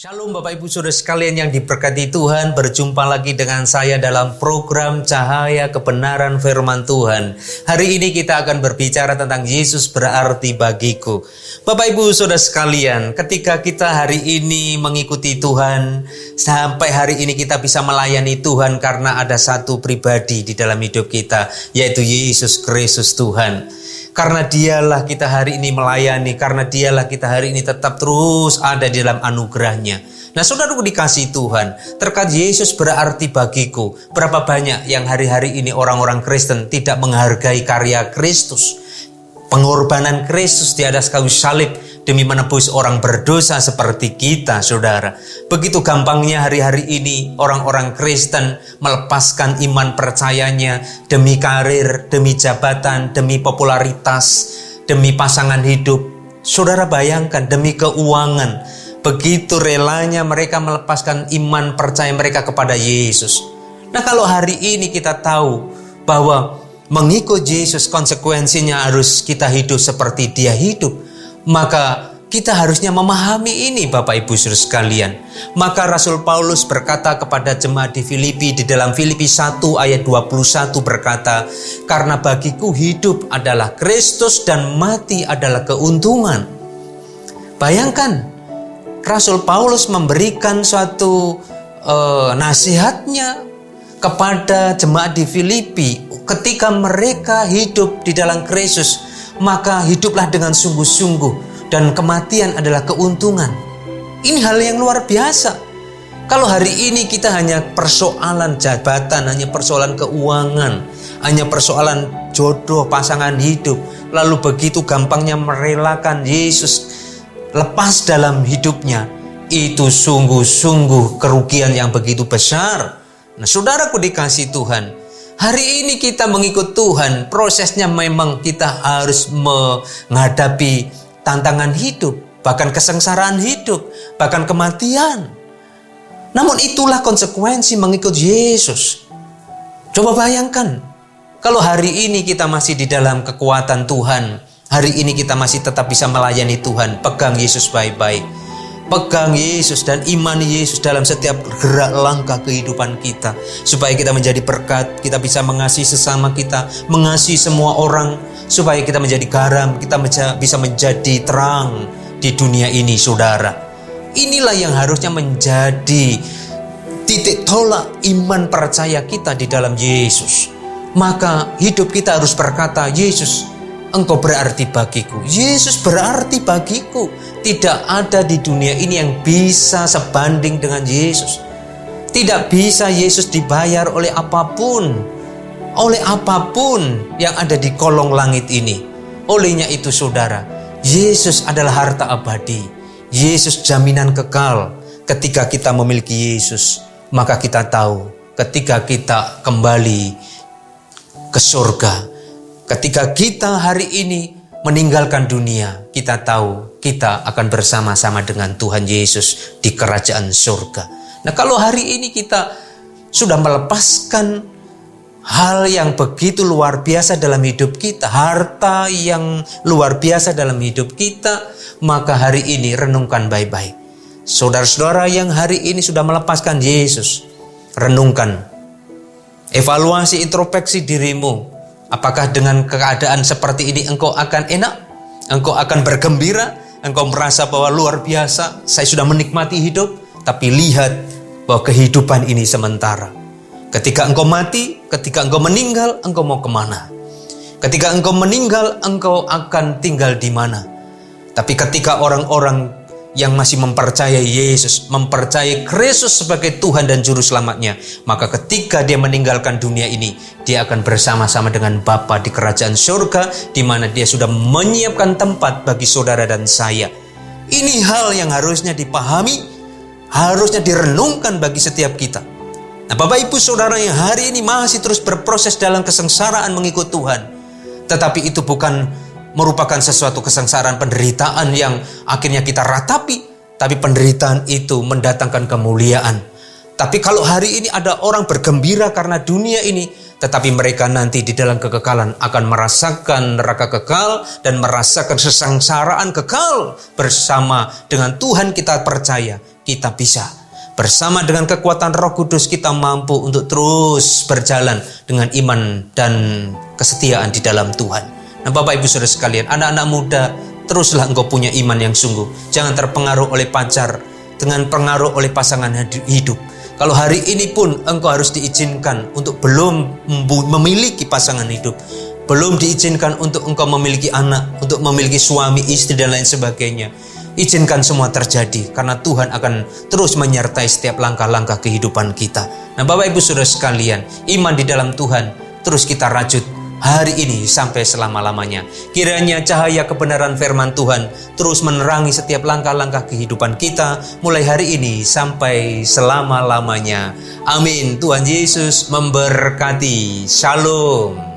Shalom Bapak Ibu Saudara sekalian yang diberkati Tuhan, berjumpa lagi dengan saya dalam program Cahaya Kebenaran Firman Tuhan. Hari ini kita akan berbicara tentang Yesus berarti bagiku. Bapak Ibu Saudara sekalian, ketika kita hari ini mengikuti Tuhan, sampai hari ini kita bisa melayani Tuhan karena ada satu pribadi di dalam hidup kita, yaitu Yesus Kristus Tuhan. Karena dialah kita hari ini melayani, karena dialah kita hari ini tetap terus ada di dalam anugerahnya. Nah saudaraku dikasihi Tuhan, terkait Yesus berarti bagiku, berapa banyak yang hari-hari ini orang-orang Kristen tidak menghargai karya Kristus, pengorbanan Kristus di atas kayu salib demi menebus orang berdosa seperti kita, saudara. Begitu gampangnya hari-hari ini orang-orang Kristen melepaskan iman percayanya demi karir, demi jabatan, demi popularitas, demi pasangan hidup. Saudara bayangkan, demi keuangan. Begitu relanya mereka melepaskan iman percaya mereka kepada Yesus. Nah kalau hari ini kita tahu bahwa mengikut Yesus konsekuensinya harus kita hidup seperti Dia hidup, maka kita harusnya memahami ini Bapak Ibu Saudara sekalian. Maka Rasul Paulus berkata kepada jemaat di Filipi, di dalam Filipi 1 ayat 21 berkata, karena bagiku hidup adalah Kristus dan mati adalah keuntungan. Bayangkan, Rasul Paulus memberikan suatu nasihatnya kepada jemaat di Filipi. Ketika mereka hidup di dalam Kristus, maka hiduplah dengan sungguh-sungguh, dan kematian adalah keuntungan. Ini hal yang luar biasa. Kalau hari ini kita hanya persoalan jabatan, hanya persoalan keuangan, hanya persoalan jodoh, pasangan hidup, lalu begitu gampangnya merelakan Yesus lepas dalam hidupnya, itu sungguh-sungguh kerugian yang begitu besar. Nah saudaraku dikasihi Tuhan, hari ini kita mengikut Tuhan, prosesnya memang kita harus menghadapi tantangan hidup, bahkan kesengsaraan hidup, bahkan kematian. Namun itulah konsekuensi mengikut Yesus. Coba bayangkan, kalau hari ini kita masih di dalam kekuatan Tuhan, hari ini kita masih tetap bisa melayani Tuhan, pegang Yesus baik-baik. Pegang Yesus dan imani Yesus dalam setiap gerak langkah kehidupan kita, supaya kita menjadi berkat, kita bisa mengasihi sesama kita, mengasihi semua orang, supaya kita menjadi garam, kita bisa menjadi terang di dunia ini, saudara. Inilah yang harusnya menjadi titik tolak iman percaya kita di dalam Yesus. Maka hidup kita harus berkata, Yesus, Engkau berarti bagiku. Yesus berarti bagiku. Tidak ada di dunia ini yang bisa sebanding dengan Yesus. Tidak bisa Yesus dibayar oleh apapun. Oleh apapun yang ada di kolong langit ini. Olehnya itu saudara, Yesus adalah harta abadi. Yesus jaminan kekal. Ketika kita memiliki Yesus, maka kita tahu ketika kita kembali ke surga, ketika kita hari ini meninggalkan dunia, kita tahu kita akan bersama-sama dengan Tuhan Yesus di kerajaan surga. Nah kalau hari ini kita sudah melepaskan hal yang begitu luar biasa dalam hidup kita, harta yang luar biasa dalam hidup kita, maka hari ini renungkan baik-baik. Saudara-saudara yang hari ini sudah melepaskan Yesus, renungkan, evaluasi, introspeksi dirimu. Apakah dengan keadaan seperti ini engkau akan enak? Engkau akan bergembira? Engkau merasa bahwa luar biasa, saya sudah menikmati hidup? Tapi lihat bahwa kehidupan ini sementara. Ketika engkau mati, ketika engkau meninggal, engkau mau kemana? Ketika engkau meninggal, engkau akan tinggal di mana? Tapi ketika orang-orang yang masih mempercayai Yesus, mempercayai Kristus sebagai Tuhan dan Juru Selamatnya, maka ketika dia meninggalkan dunia ini, dia akan bersama-sama dengan Bapa di kerajaan surga, di mana dia sudah menyiapkan tempat bagi saudara dan saya. Ini hal yang harusnya dipahami, harusnya direnungkan bagi setiap kita. Nah Bapak Ibu Saudara yang hari ini masih terus berproses dalam kesengsaraan mengikut Tuhan, tetapi itu bukan merupakan sesuatu kesengsaraan, penderitaan yang akhirnya kita ratapi, tapi penderitaan itu mendatangkan kemuliaan. Tapi kalau hari ini ada orang bergembira karena dunia ini, tetapi mereka nanti di dalam kekekalan akan merasakan neraka kekal dan merasakan kesengsaraan kekal bersama dengan Tuhan kita percaya, kita bisa. Bersama dengan kekuatan Roh Kudus kita mampu untuk terus berjalan dengan iman dan kesetiaan di dalam Tuhan. Nah, Bapak Ibu Saudara sekalian, anak-anak muda, teruslah engkau punya iman yang sungguh. Jangan terpengaruh oleh pacar, dengan pengaruh oleh pasangan hidup. Kalau hari ini pun engkau harus diizinkan untuk belum memiliki pasangan hidup, belum diizinkan untuk engkau memiliki anak, untuk memiliki suami, istri dan lain sebagainya. Izinkan semua terjadi, karena Tuhan akan terus menyertai setiap langkah-langkah kehidupan kita. Nah, Bapak Ibu Saudara sekalian, iman di dalam Tuhan terus kita rajut hari ini sampai selama-lamanya. Kiranya cahaya kebenaran firman Tuhan terus menerangi setiap langkah-langkah kehidupan kita, mulai hari ini sampai selama-lamanya. Amin. Tuhan Yesus memberkati. Shalom.